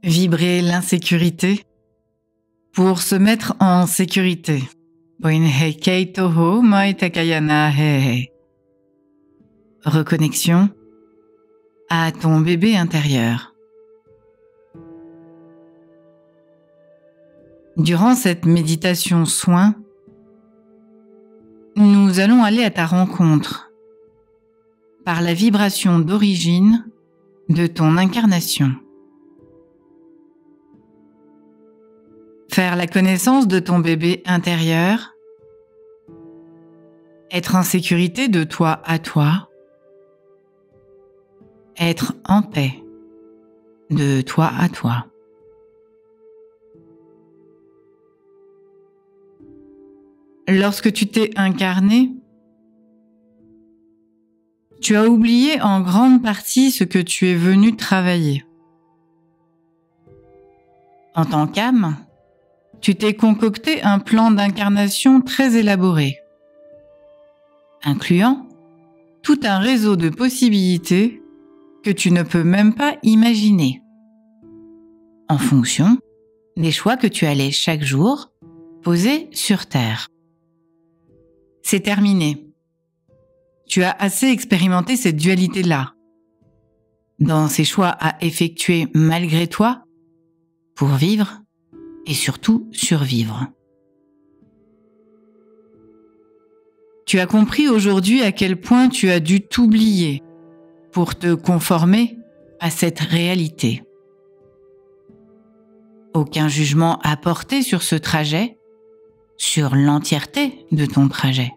Vibrer l'insécurité pour se mettre en sécurité. Reconnexion à ton bébé intérieur. Durant cette méditation soin, nous allons aller à ta rencontre par la vibration d'origine de ton incarnation. Faire la connaissance de ton bébé intérieur, être en sécurité de toi à toi, être en paix de toi à toi. Lorsque tu t'es incarné, tu as oublié en grande partie ce que tu es venu travailler. En tant qu'âme, tu t'es concocté un plan d'incarnation très élaboré, incluant tout un réseau de possibilités que tu ne peux même pas imaginer, en fonction des choix que tu allais chaque jour poser sur Terre. C'est terminé. Tu as assez expérimenté cette dualité-là, dans ces choix à effectuer malgré toi, pour vivre et surtout survivre. Tu as compris aujourd'hui à quel point tu as dû t'oublier pour te conformer à cette réalité. Aucun jugement à porter sur ce trajet, sur l'entièreté de ton trajet.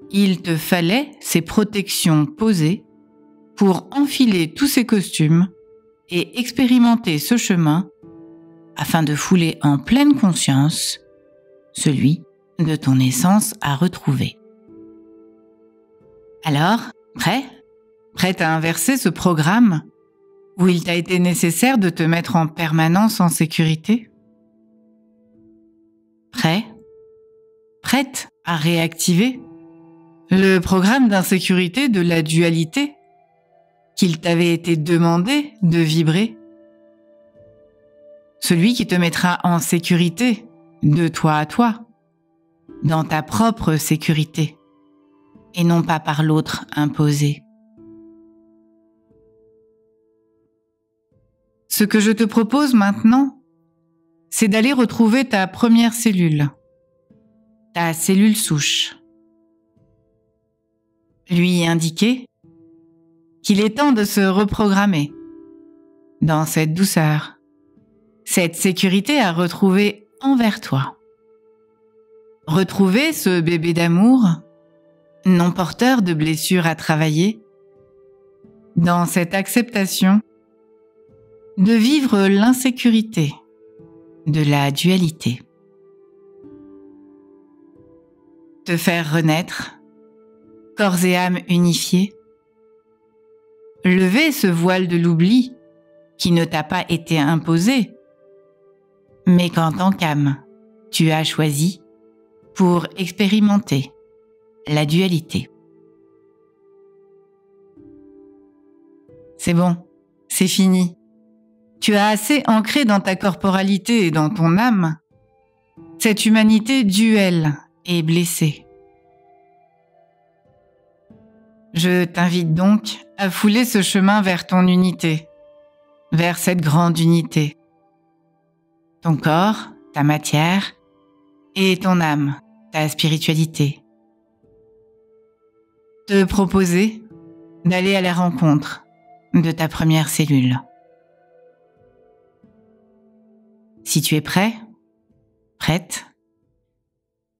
Il te fallait ces protections posées pour enfiler tous ces costumes et expérimenter ce chemin afin de fouler en pleine conscience celui de ton essence à retrouver. Alors, prête à inverser ce programme où il t'a été nécessaire de te mettre en permanence en sécurité? Prête à réactiver le programme d'insécurité de la dualité qu'il t'avait été demandé de vibrer? Celui qui te mettra en sécurité de toi à toi, dans ta propre sécurité, et non pas par l'autre imposé. Ce que je te propose maintenant, c'est d'aller retrouver ta première cellule, ta cellule souche. Lui indiquer qu'il est temps de se reprogrammer dans cette douceur, cette sécurité à retrouver envers toi. Retrouver ce bébé d'amour, non porteur de blessures à travailler, dans cette acceptation de vivre l'insécurité de la dualité. Te faire renaître, corps et âme unifiés, lever ce voile de l'oubli qui ne t'a pas été imposé, mais qu'en tant qu'âme, tu as choisi pour expérimenter la dualité. C'est bon, c'est fini. Tu as assez ancré dans ta corporalité et dans ton âme cette humanité duelle et blessée. Je t'invite donc à fouler ce chemin vers ton unité, vers cette grande unité. Ton corps, ta matière, et ton âme, ta spiritualité. Te proposer d'aller à la rencontre de ta première cellule. Si tu es prête,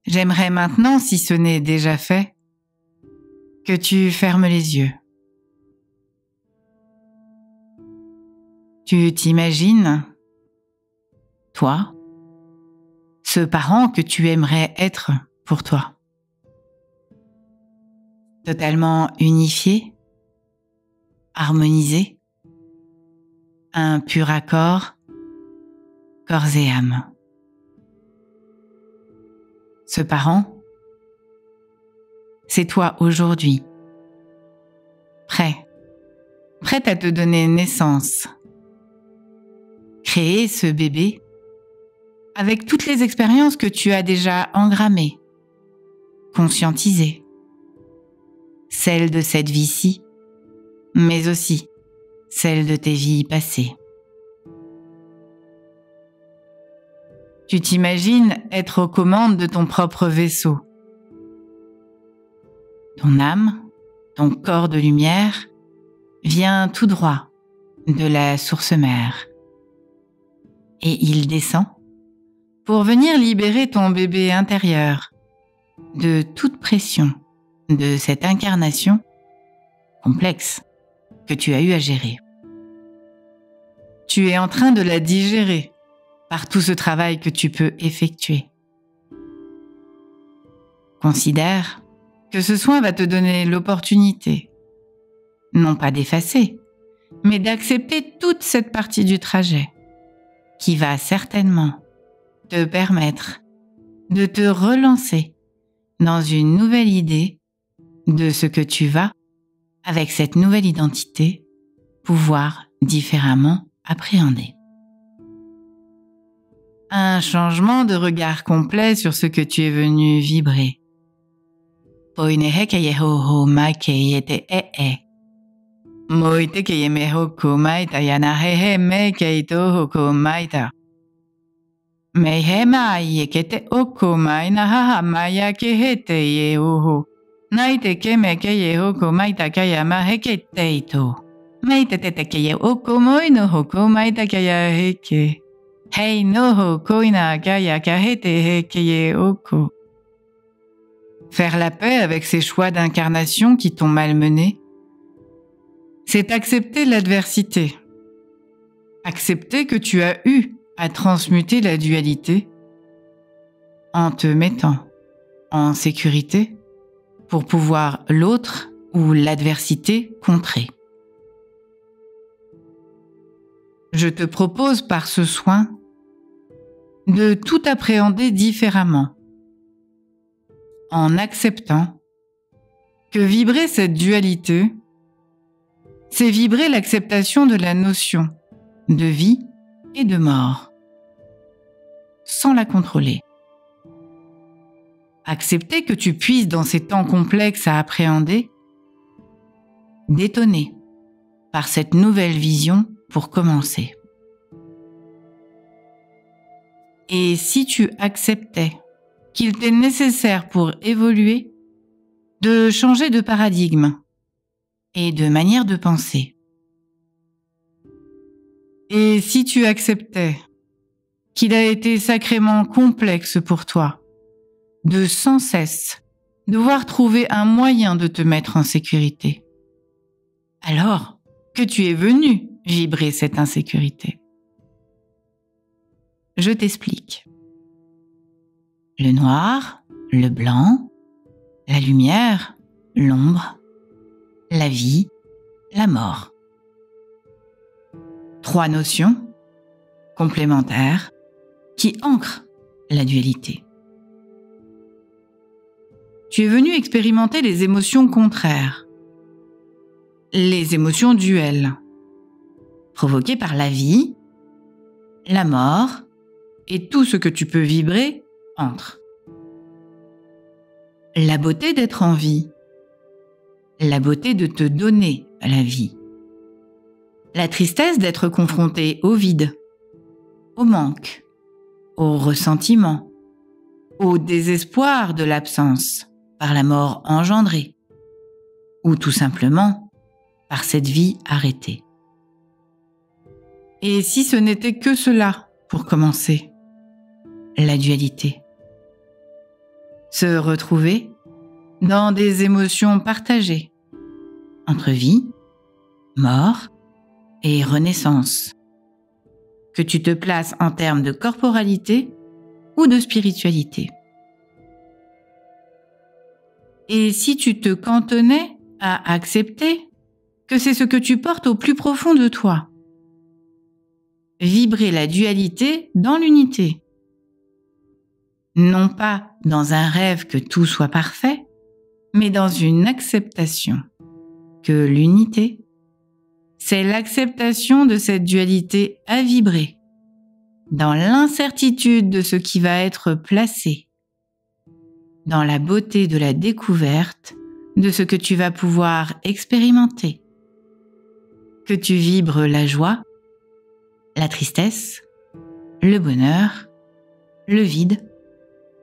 j'aimerais maintenant, si ce n'est déjà fait, que tu fermes les yeux. Tu t'imagines, toi, ce parent que tu aimerais être pour toi. Totalement unifié, harmonisé, un pur accord, corps et âme. Ce parent, c'est toi aujourd'hui, prête à te donner naissance créer ce bébé avec toutes les expériences que tu as déjà engrammées, conscientisées, celles de cette vie-ci, mais aussi celles de tes vies passées. Tu t'imagines être aux commandes de ton propre vaisseau. Ton âme, ton corps de lumière, vient tout droit de la source mère. Et il descend pour venir libérer ton bébé intérieur de toute pression de cette incarnation complexe que tu as eu à gérer. Tu es en train de la digérer par tout ce travail que tu peux effectuer. Considère que ce soin va te donner l'opportunité, non pas d'effacer, mais d'accepter toute cette partie du trajet qui va certainement te permettre de te relancer dans une nouvelle idée de ce que tu vas, avec cette nouvelle identité, pouvoir différemment appréhender. Un changement de regard complet sur ce que tu es venu vibrer. Poinehe keye ho ho ma keye te e. Moite keye me ho ko maita yana he he me keye to ho ko maita. Me he ma ye ke te o ko mai na ha ha ma ya ke he te ye o ho. Nai te ke me keye ho ko maita kaya ma he ke te ito. Me te te keye o ko moi no ho ko maita kaya he ke. Hei noho koina kaya kahete he keye oko. Faire la paix avec ces choix d'incarnation qui t'ont malmené, c'est accepter l'adversité. Accepter que tu as eu à transmuter la dualité en te mettant en sécurité pour pouvoir l'autre ou l'adversité contrer. Je te propose par ce soin de tout appréhender différemment, en acceptant que vibrer cette dualité, c'est vibrer l'acceptation de la notion de vie et de mort, sans la contrôler. Accepter que tu puisses dans ces temps complexes à appréhender, d'étonner par cette nouvelle vision pour commencer. Et si tu acceptais qu'il t'est nécessaire pour évoluer de changer de paradigme et de manière de penser. Et si tu acceptais qu'il a été sacrément complexe pour toi de sans cesse devoir trouver un moyen de te mettre en sécurité, alors que tu es venu vibrer cette insécurité. Je t'explique. Le noir, le blanc, la lumière, l'ombre, la vie, la mort. 3 notions complémentaires qui ancrent la dualité. Tu es venu expérimenter les émotions contraires, les émotions duelles, provoquées par la vie, la mort et tout ce que tu peux vibrer entre. La beauté d'être en vie, la beauté de te donner la vie, la tristesse d'être confronté au vide, au manque, au ressentiment, au désespoir de l'absence par la mort engendrée, ou tout simplement par cette vie arrêtée. Et si ce n'était que cela pour commencer, la dualité. Se retrouver dans des émotions partagées entre vie, mort et renaissance. Que tu te places en termes de corporalité ou de spiritualité. Et si tu te cantonnais à accepter que c'est ce que tu portes au plus profond de toi, vibrer la dualité dans l'unité. Non pas dans un rêve que tout soit parfait, mais dans une acceptation que l'unité, c'est l'acceptation de cette dualité à vibrer dans l'incertitude de ce qui va être placé, dans la beauté de la découverte de ce que tu vas pouvoir expérimenter, que tu vibres la joie, la tristesse, le bonheur, le vide,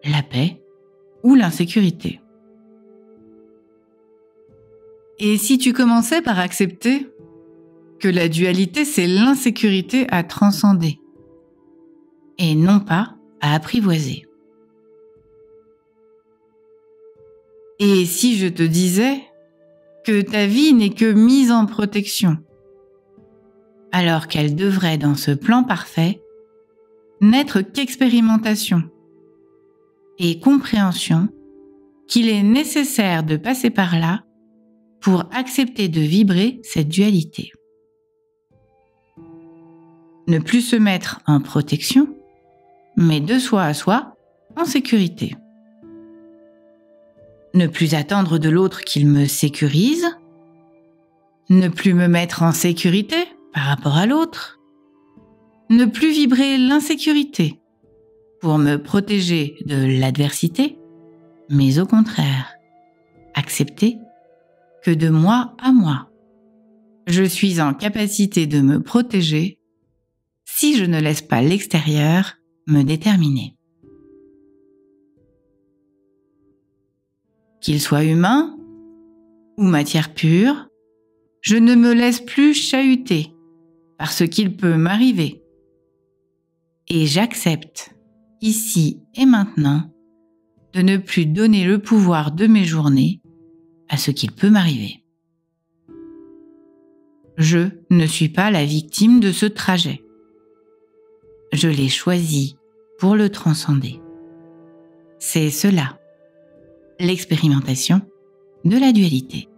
la paix ou l'insécurité. Et si tu commençais par accepter que la dualité, c'est l'insécurité à transcender et non pas à apprivoiser. Et si je te disais que ta vie n'est que mise en protection, alors qu'elle devrait, dans ce plan parfait, n'être qu'expérimentation et compréhension qu'il est nécessaire de passer par là pour accepter de vibrer cette dualité. Ne plus se mettre en protection, mais de soi à soi, en sécurité. Ne plus attendre de l'autre qu'il me sécurise, ne plus me mettre en sécurité par rapport à l'autre, ne plus vibrer l'insécurité pour me protéger de l'adversité, mais au contraire, accepter que de moi à moi, je suis en capacité de me protéger si je ne laisse pas l'extérieur me déterminer. Qu'il soit humain ou matière pure, je ne me laisse plus chahuter par ce qu'il peut m'arriver. Et j'accepte, ici et maintenant, de ne plus donner le pouvoir de mes journées à ce qu'il peut m'arriver. Je ne suis pas la victime de ce trajet. Je l'ai choisi pour le transcender. C'est cela, l'expérimentation de la dualité.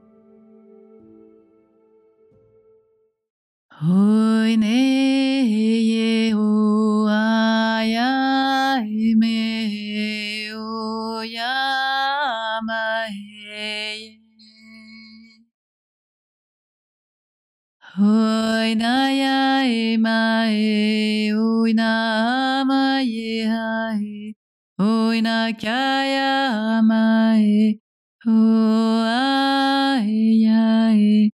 Hoi na ya e ma e, hoi na ma ye ha e, hoi na ka ya ma e, ho a e ya e,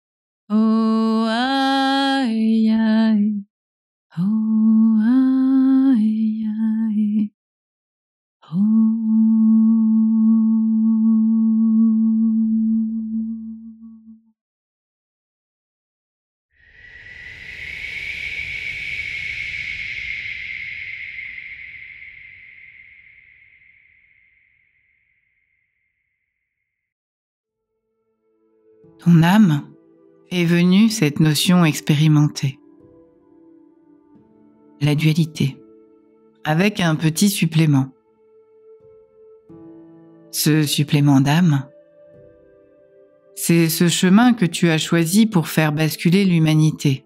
ho a e ya e, ho a e ya e, ho. Ton âme est venue cette notion expérimentée. La dualité, avec un petit supplément. Ce supplément d'âme, c'est ce chemin que tu as choisi pour faire basculer l'humanité.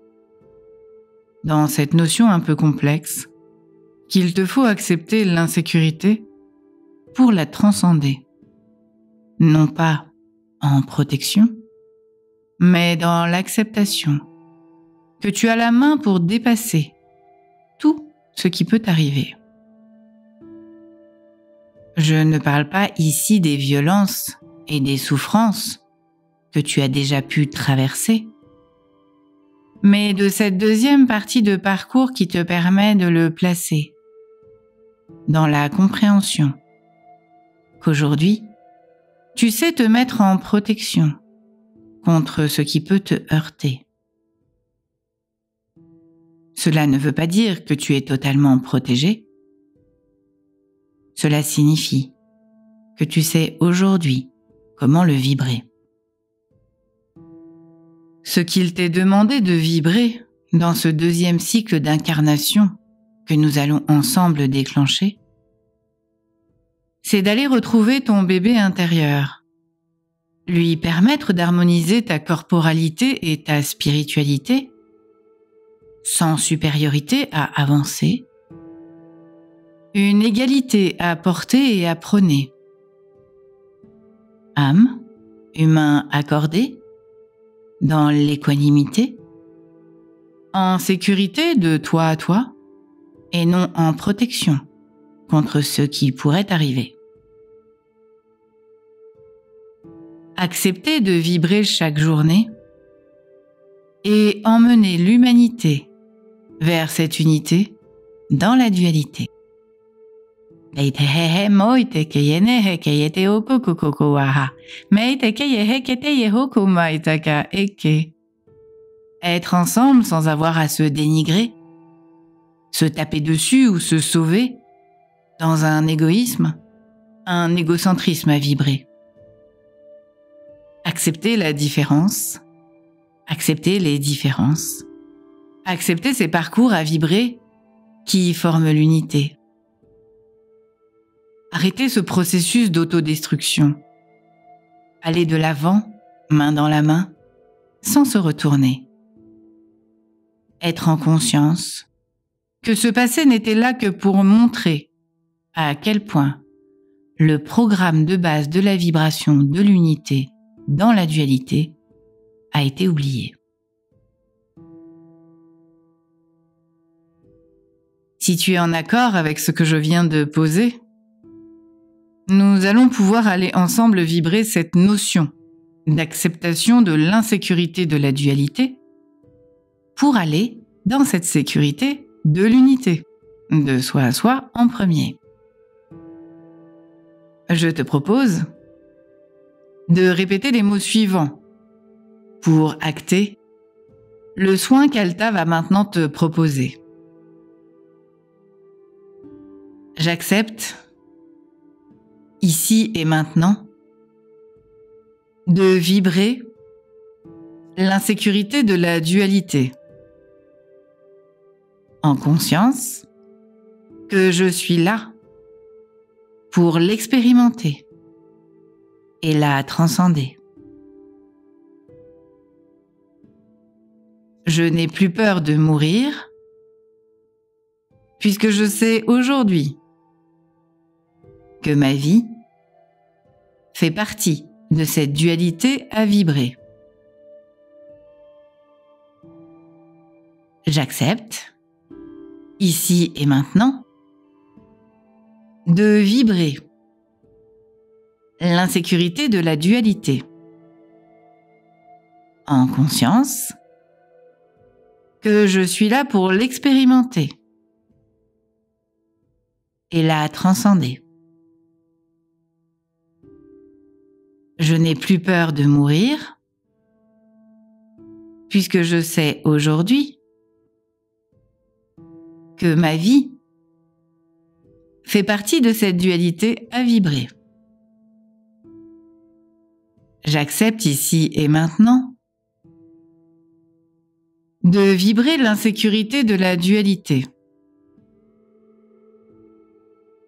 Dans cette notion un peu complexe, qu'il te faut accepter l'insécurité pour la transcender. Non pas en protection, mais dans l'acceptation que tu as la main pour dépasser tout ce qui peut t'arriver. Je ne parle pas ici des violences et des souffrances que tu as déjà pu traverser, mais de cette deuxième partie de parcours qui te permet de le placer dans la compréhension qu'aujourd'hui, tu sais te mettre en protection contre ce qui peut te heurter. Cela ne veut pas dire que tu es totalement protégé. Cela signifie que tu sais aujourd'hui comment le vibrer. Ce qu'il t'est demandé de vibrer dans ce deuxième cycle d'incarnation que nous allons ensemble déclencher, c'est d'aller retrouver ton bébé intérieur, lui permettre d'harmoniser ta corporalité et ta spiritualité, sans supériorité à avancer, une égalité à porter et à prôner. Âme, humain accordé, dans l'équanimité, en sécurité de toi à toi, et non en protection contre ce qui pourrait arriver. Accepter de vibrer chaque journée et emmener l'humanité vers cette unité dans la dualité. Être ensemble sans avoir à se dénigrer, se taper dessus ou se sauver dans un égoïsme, un égocentrisme à vibrer. Accepter la différence, accepter les différences, accepter ces parcours à vibrer qui forment l'unité. Arrêter ce processus d'autodestruction. Aller de l'avant, main dans la main, sans se retourner. Être en conscience que ce passé n'était là que pour montrer à quel point le programme de base de la vibration de l'unité dans la dualité a été oublié. Si tu es en accord avec ce que je viens de poser, nous allons pouvoir aller ensemble vibrer cette notion d'acceptation de l'insécurité de la dualité pour aller dans cette sécurité de l'unité, de soi à soi en premier. Je te propose de répéter les mots suivants pour acter le soin qu'Alta va maintenant te proposer. J'accepte, ici et maintenant, de vibrer l'insécurité de la dualité, en conscience que je suis là pour l'expérimenter et la transcender. Je n'ai plus peur de mourir, puisque je sais aujourd'hui que ma vie fait partie de cette dualité à vibrer. J'accepte, ici et maintenant, de vibrer l'insécurité de la dualité, en conscience que je suis là pour l'expérimenter et la transcender. Je n'ai plus peur de mourir, puisque je sais aujourd'hui que ma vie fait partie de cette dualité à vibrer. J'accepte ici et maintenant de vibrer l'insécurité de la dualité,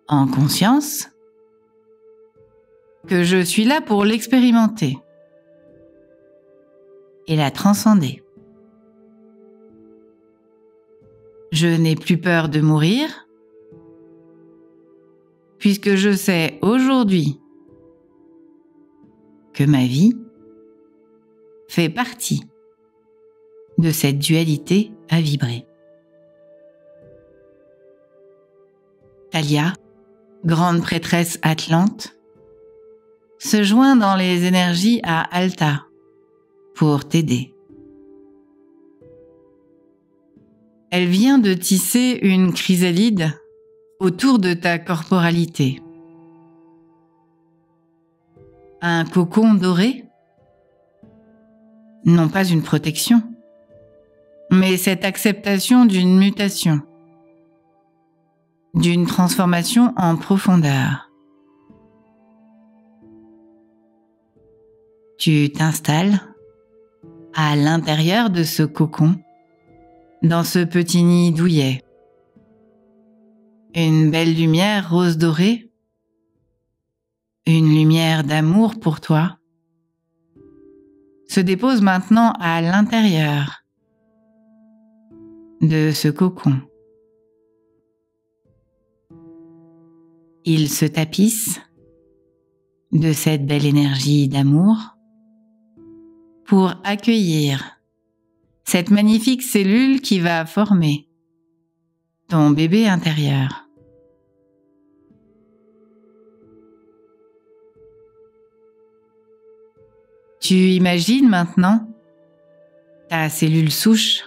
en conscience que je suis là pour l'expérimenter et la transcender. Je n'ai plus peur de mourir, puisque je sais aujourd'hui que ma vie fait partie de cette dualité à vibrer. Thalia, grande prêtresse atlante, se joint dans les énergies à Alta pour t'aider. Elle vient de tisser une chrysalide autour de ta corporalité. Un cocon doré, non pas une protection, mais cette acceptation d'une mutation, d'une transformation en profondeur. Tu t'installes à l'intérieur de ce cocon, dans ce petit nid douillet. Une belle lumière rose dorée, une lumière d'amour pour toi, se dépose maintenant à l'intérieur de ce cocon. Il se tapisse de cette belle énergie d'amour pour accueillir cette magnifique cellule qui va former ton bébé intérieur. Tu imagines maintenant ta cellule souche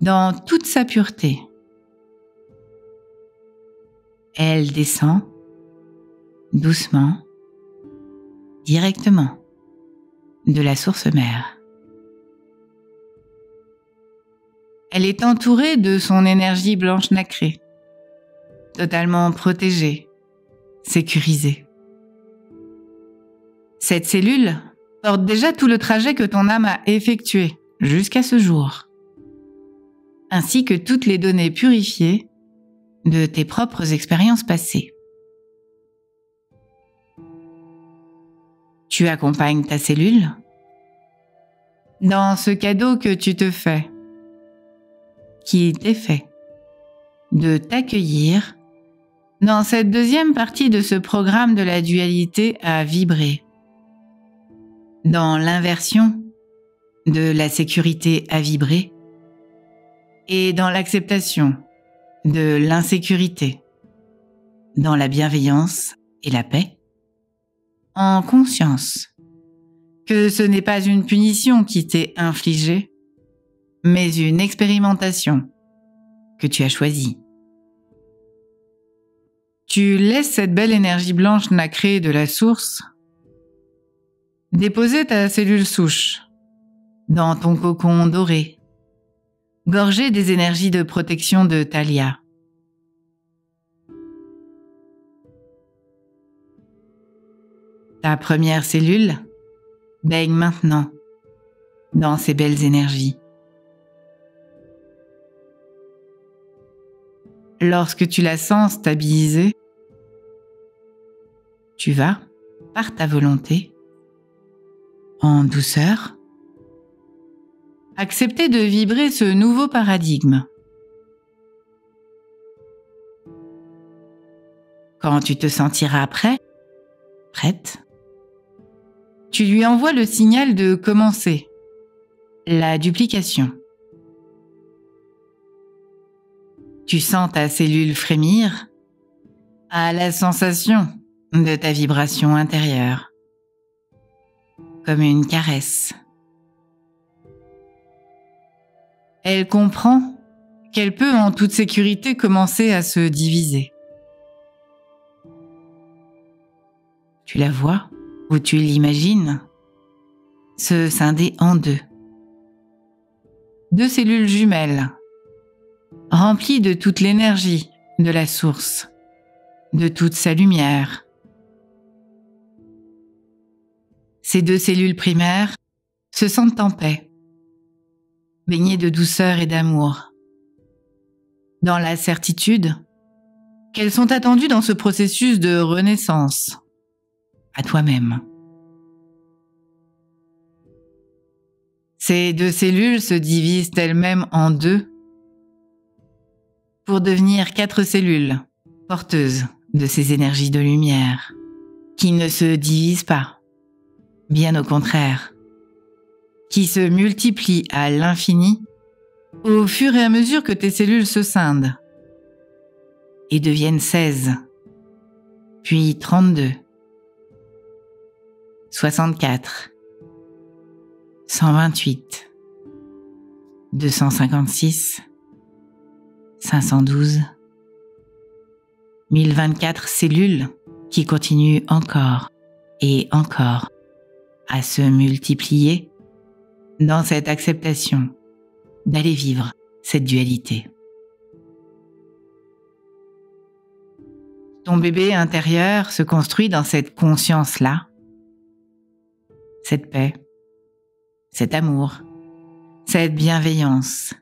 dans toute sa pureté. Elle descend doucement, directement de la source mère. Elle est entourée de son énergie blanche nacrée, totalement protégée, sécurisée. Cette cellule porte déjà tout le trajet que ton âme a effectué jusqu'à ce jour, ainsi que toutes les données purifiées de tes propres expériences passées. Tu accompagnes ta cellule dans ce cadeau que tu te fais, qui t'est fait, de t'accueillir dans cette deuxième partie de ce programme de la dualité à vibrer, dans l'inversion de la sécurité à vibrer et dans l'acceptation de l'insécurité, dans la bienveillance et la paix, en conscience que ce n'est pas une punition qui t'est infligée, mais une expérimentation que tu as choisie. Tu laisses cette belle énergie blanche nacrée de la source déposer ta cellule souche dans ton cocon doré, gorgé des énergies de protection de Thalia. Ta première cellule baigne maintenant dans ces belles énergies. Lorsque tu la sens stabilisée, tu vas, par ta volonté, en douceur, accepter de vibrer ce nouveau paradigme. Quand tu te sentiras prêt, prête, tu lui envoies le signal de commencer, la duplication. Tu sens ta cellule frémir à la sensation de ta vibration intérieure, comme une caresse. Elle comprend qu'elle peut en toute sécurité commencer à se diviser. Tu la vois ou tu l'imagines se scinder en deux. Deux cellules jumelles, remplies de toute l'énergie de la source, de toute sa lumière. Ces deux cellules primaires se sentent en paix, baignées de douceur et d'amour, dans la certitude qu'elles sont attendues dans ce processus de renaissance à toi-même. Ces deux cellules se divisent elles-mêmes en deux pour devenir 4 cellules porteuses de ces énergies de lumière qui ne se divisent pas, bien au contraire, qui se multiplient à l'infini au fur et à mesure que tes cellules se scindent et deviennent 16, puis 32, 64, 128, 256, 512, 1024 cellules qui continuent encore et encore à se multiplier dans cette acceptation d'aller vivre cette dualité. Ton bébé intérieur se construit dans cette conscience-là, cette paix, cet amour, cette bienveillance,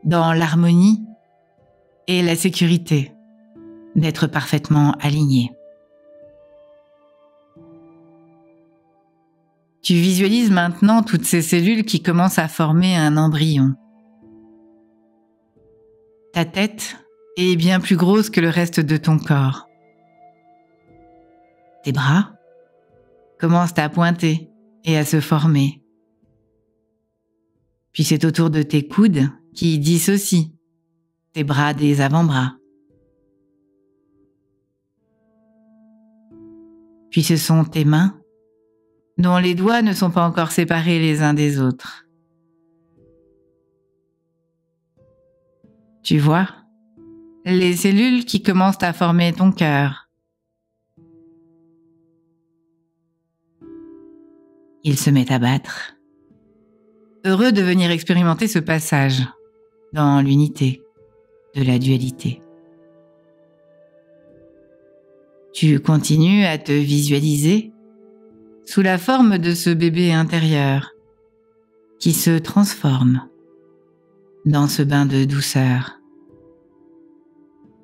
dans l'harmonie et la sécurité d'être parfaitement aligné. Tu visualises maintenant toutes ces cellules qui commencent à former un embryon. Ta tête est bien plus grosse que le reste de ton corps. Tes bras commencent à pointer et à se former. Puis c'est autour de tes coudes qui dissocient tes bras des avant-bras. Puis ce sont tes mains, dont les doigts ne sont pas encore séparés les uns des autres. Tu vois, les cellules qui commencent à former ton cœur. Il se met à battre, heureux de venir expérimenter ce passage dans l'unité de la dualité. Tu continues à te visualiser sous la forme de ce bébé intérieur qui se transforme dans ce bain de douceur.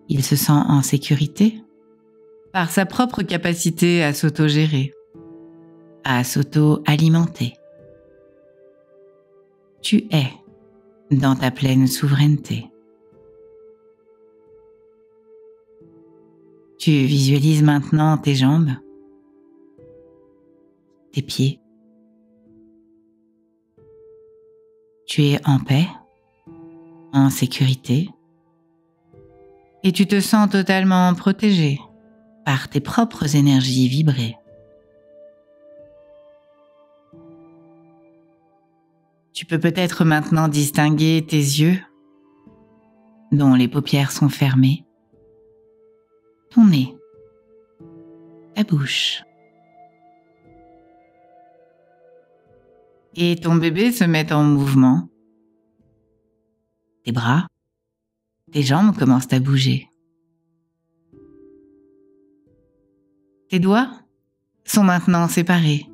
Il se sent en sécurité par sa propre capacité à s'autogérer, à s'auto-alimenter. Tu es dans ta pleine souveraineté. Tu visualises maintenant tes jambes, tes pieds. Tu es en paix, en sécurité, et tu te sens totalement protégé par tes propres énergies vibrées. Tu peux peut-être maintenant distinguer tes yeux, dont les paupières sont fermées, ton nez, ta bouche. Et ton bébé se met en mouvement. Tes bras, tes jambes commencent à bouger. Tes doigts sont maintenant séparés.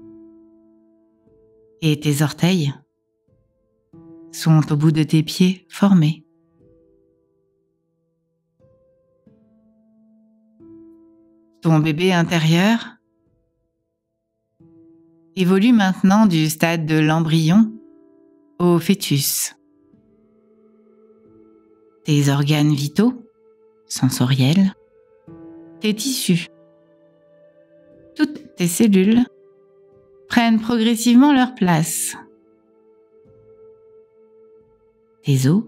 Et tes orteils sont au bout de tes pieds formés. Ton bébé intérieur évolue maintenant du stade de l'embryon au fœtus. Tes organes vitaux, sensoriels, tes tissus, toutes tes cellules prennent progressivement leur place. Tes os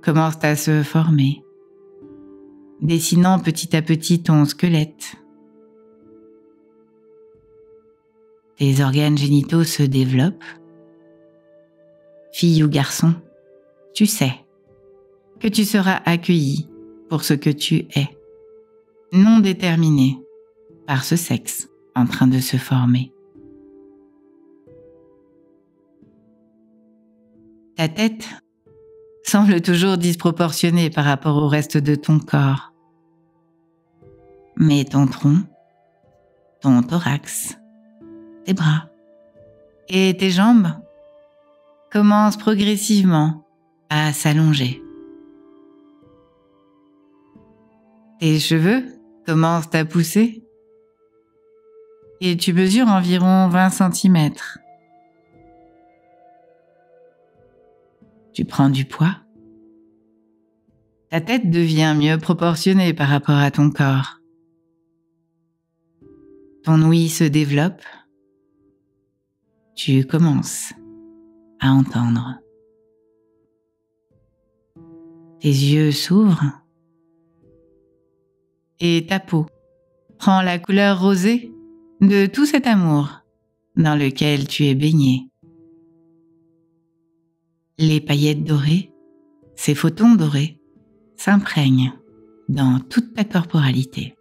commencent à se former, dessinant petit à petit ton squelette. Tes organes génitaux se développent. Fille ou garçon, tu sais que tu seras accueilli pour ce que tu es, non déterminé par ce sexe en train de se former. Ta tête semble toujours disproportionnée par rapport au reste de ton corps. Mais ton tronc, ton thorax, tes bras et tes jambes commencent progressivement à s'allonger. Tes cheveux commencent à pousser et tu mesures environ 20 cm. Tu prends du poids. Ta tête devient mieux proportionnée par rapport à ton corps. Ton ouïe se développe. Tu commences à entendre. Tes yeux s'ouvrent et ta peau prend la couleur rosée de tout cet amour dans lequel tu es baigné. Les paillettes dorées, ces photons dorés, s'imprègnent dans toute ta corporalité.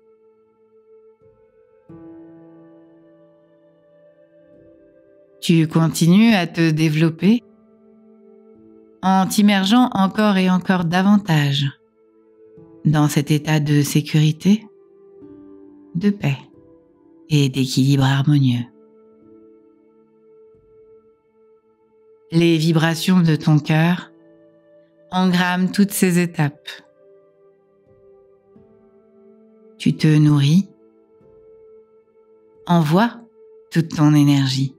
Tu continues à te développer en t'immergeant encore et encore davantage dans cet état de sécurité, de paix et d'équilibre harmonieux. Les vibrations de ton cœur engramment toutes ces étapes. Tu te nourris, envoies toute ton énergie.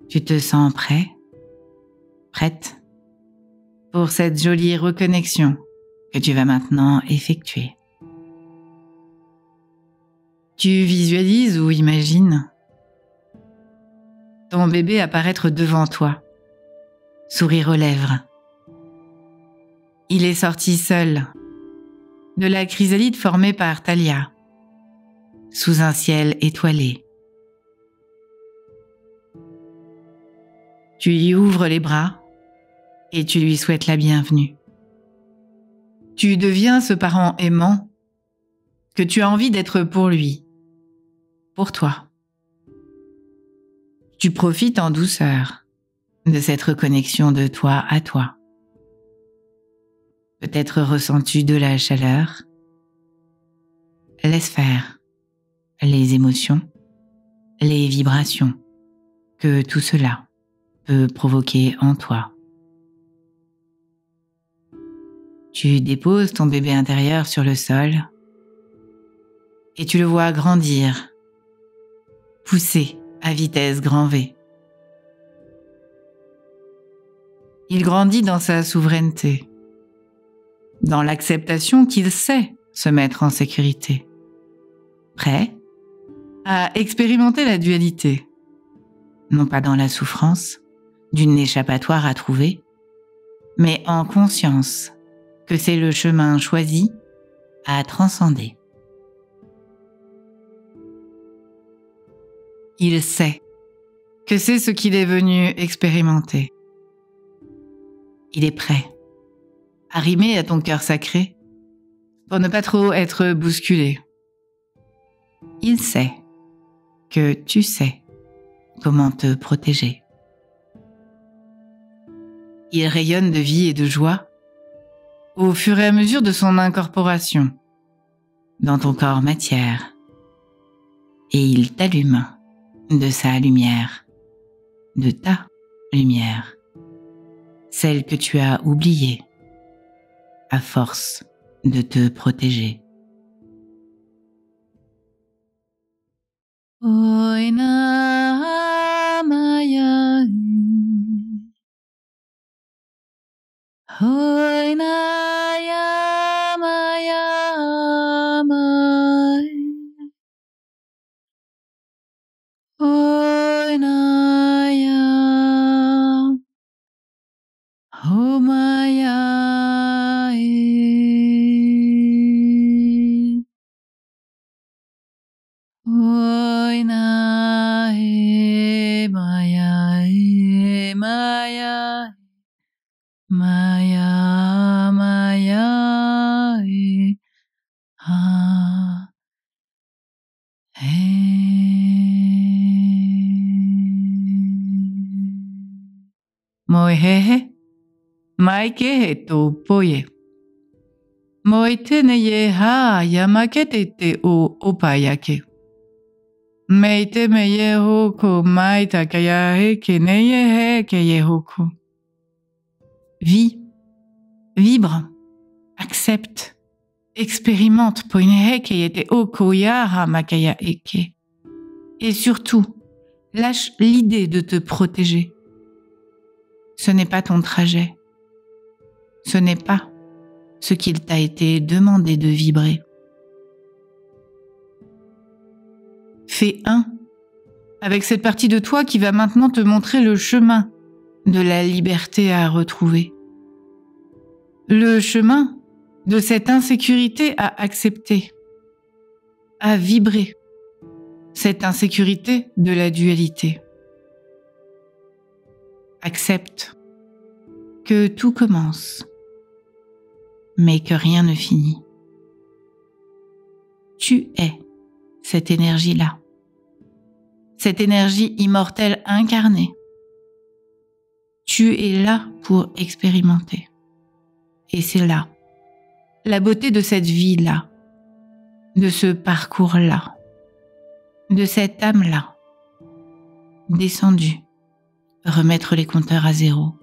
Tu te sens prêt, prête pour cette jolie reconnexion que tu vas maintenant effectuer. Tu visualises ou imagines ton bébé apparaître devant toi, sourire aux lèvres. Il est sorti seul de la chrysalide formée par Thalia, sous un ciel étoilé. Tu lui ouvres les bras et tu lui souhaites la bienvenue. Tu deviens ce parent aimant que tu as envie d'être pour lui, pour toi. Tu profites en douceur de cette reconnexion de toi à toi. Peut-être ressens-tu de la chaleur. Laisse faire les émotions, les vibrations que tout cela peut provoquer en toi. Tu déposes ton bébé intérieur sur le sol et tu le vois grandir, pousser à vitesse grand V. Il grandit dans sa souveraineté, dans l'acceptation qu'il sait se mettre en sécurité, prêt à expérimenter la dualité, non pas dans la souffrance d'une échappatoire à trouver, mais en conscience que c'est le chemin choisi à transcender. Il sait que c'est ce qu'il est venu expérimenter. Il est prêt à rimer à ton cœur sacré pour ne pas trop être bousculé. Il sait que tu sais comment te protéger. Il rayonne de vie et de joie au fur et à mesure de son incorporation dans ton corps matière, et il t'allume de sa lumière, de ta lumière, celle que tu as oubliée à force de te protéger. Oina maya, oina ya maya mai, oina ya, oh maya, oina maya, maya. Maya, Maya, ah, Moehehe, maike he to poye. Moite ne ye ha yamakete te o opayake. Meite me ye hoko maita kaya he ke ne ye he ke ye hoko. Vis, vibre, accepte, expérimente poineheke yete okoyaha makaya eke. Et surtout, lâche l'idée de te protéger. Ce n'est pas ton trajet. Ce n'est pas ce qu'il t'a été demandé de vibrer. Fais un avec cette partie de toi qui va maintenant te montrer le chemin de la liberté à retrouver. Le chemin de cette insécurité à accepter, à vibrer, cette insécurité de la dualité. Accepte que tout commence, mais que rien ne finit. Tu es cette énergie-là, cette énergie immortelle incarnée. Tu es là pour expérimenter. Et c'est là, la beauté de cette vie-là, de ce parcours-là, de cette âme-là, descendue, remettre les compteurs à zéro.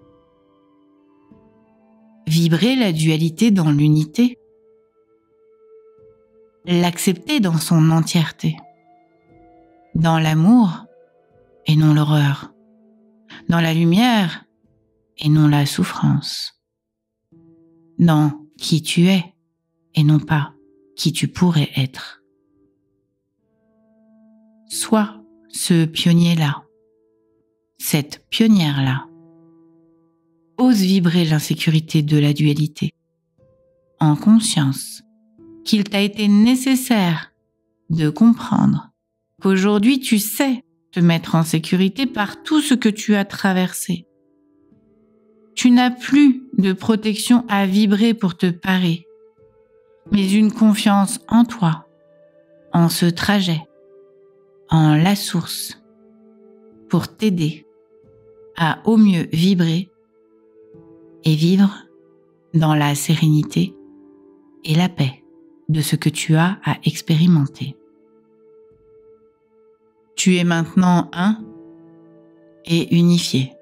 Vibrer la dualité dans l'unité, l'accepter dans son entièreté, dans l'amour et non l'horreur, dans la lumière et non la souffrance, dans qui tu es et non pas qui tu pourrais être. Sois ce pionnier-là, cette pionnière-là. Ose vibrer l'insécurité de la dualité en conscience qu'il t'a été nécessaire de comprendre qu'aujourd'hui tu sais te mettre en sécurité par tout ce que tu as traversé. Tu n'as plus de protection à vibrer pour te parer, mais une confiance en toi, en ce trajet, en la source, pour t'aider à au mieux vibrer et vivre dans la sérénité et la paix de ce que tu as à expérimenter. Tu es maintenant un et unifié.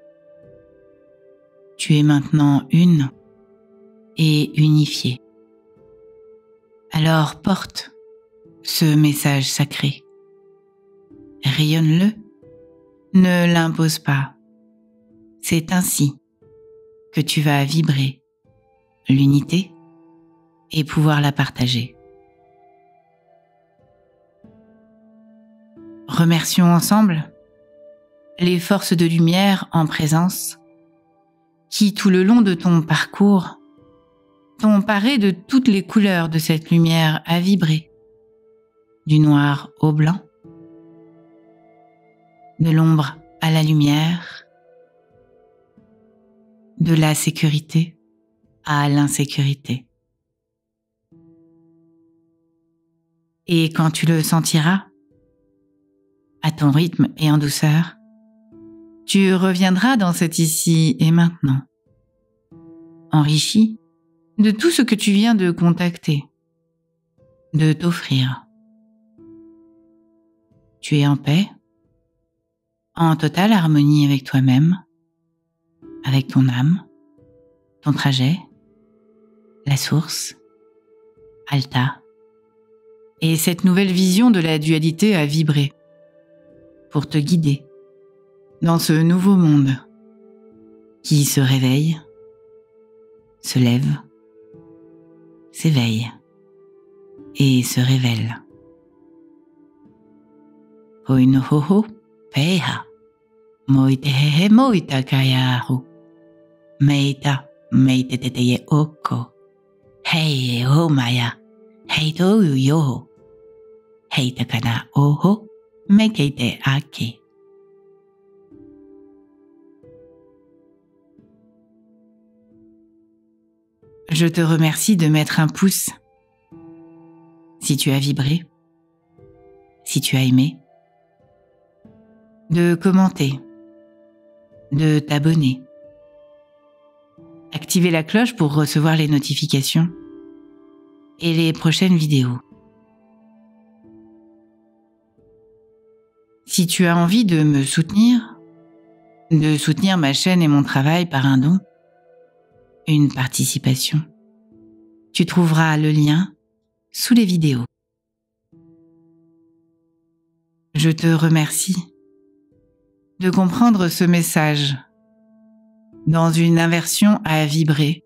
Tu es maintenant une et unifiée. Alors porte ce message sacré. Rayonne-le, ne l'impose pas. C'est ainsi que tu vas vibrer l'unité et pouvoir la partager. Remercions ensemble les forces de lumière en présence qui, tout le long de ton parcours, t'ont paré de toutes les couleurs de cette lumière à vibrer, du noir au blanc, de l'ombre à la lumière, de la sécurité à l'insécurité. Et quand tu le sentiras, à ton rythme et en douceur, tu reviendras dans cet ici et maintenant, enrichi de tout ce que tu viens de contacter, de t'offrir. Tu es en paix, en totale harmonie avec toi-même, avec ton âme, ton trajet, la source, Alta, et cette nouvelle vision de la dualité à vibrer pour te guider dans ce nouveau monde qui se réveille, se lève, s'éveille et se révèle. Hoinohoho peha, moitehehe moita kayahu, meita meiteteteye oko, hei homaya, hei tohu yoho, hei takana oho, mekeite ake. Je te remercie de mettre un pouce si tu as vibré, si tu as aimé, de commenter, de t'abonner, activer la cloche pour recevoir les notifications et les prochaines vidéos. Si tu as envie de me soutenir, de soutenir ma chaîne et mon travail par un don, une participation, tu trouveras le lien sous les vidéos. Je te remercie de comprendre ce message dans une inversion à vibrer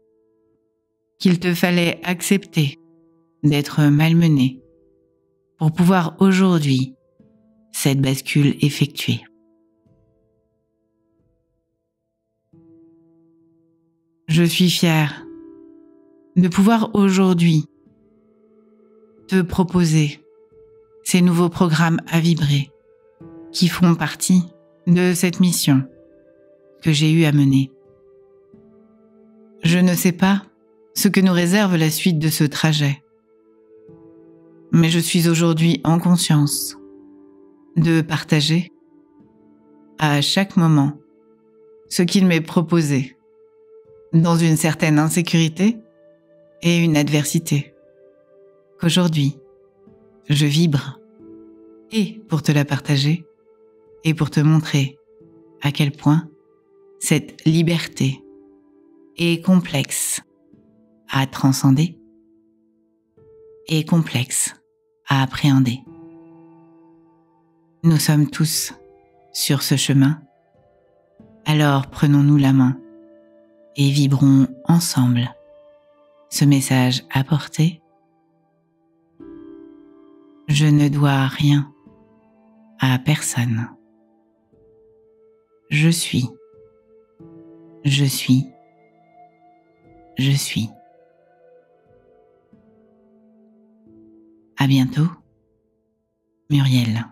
qu'il te fallait accepter d'être malmené pour pouvoir aujourd'hui cette bascule effectuée. Je suis fière de pouvoir aujourd'hui te proposer ces nouveaux programmes à vibrer qui font partie de cette mission que j'ai eu à mener. Je ne sais pas ce que nous réserve la suite de ce trajet, mais je suis aujourd'hui en conscience de partager à chaque moment ce qu'il m'est proposé dans une certaine insécurité et une adversité qu'aujourd'hui je vibre et pour te la partager et pour te montrer à quel point cette liberté est complexe à transcender et complexe à appréhender. Nous sommes tous sur ce chemin, alors prenons-nous la main et vibrons ensemble ce message à porter. Je ne dois rien à personne. Je suis. Je suis. Je suis. À bientôt. Muriel.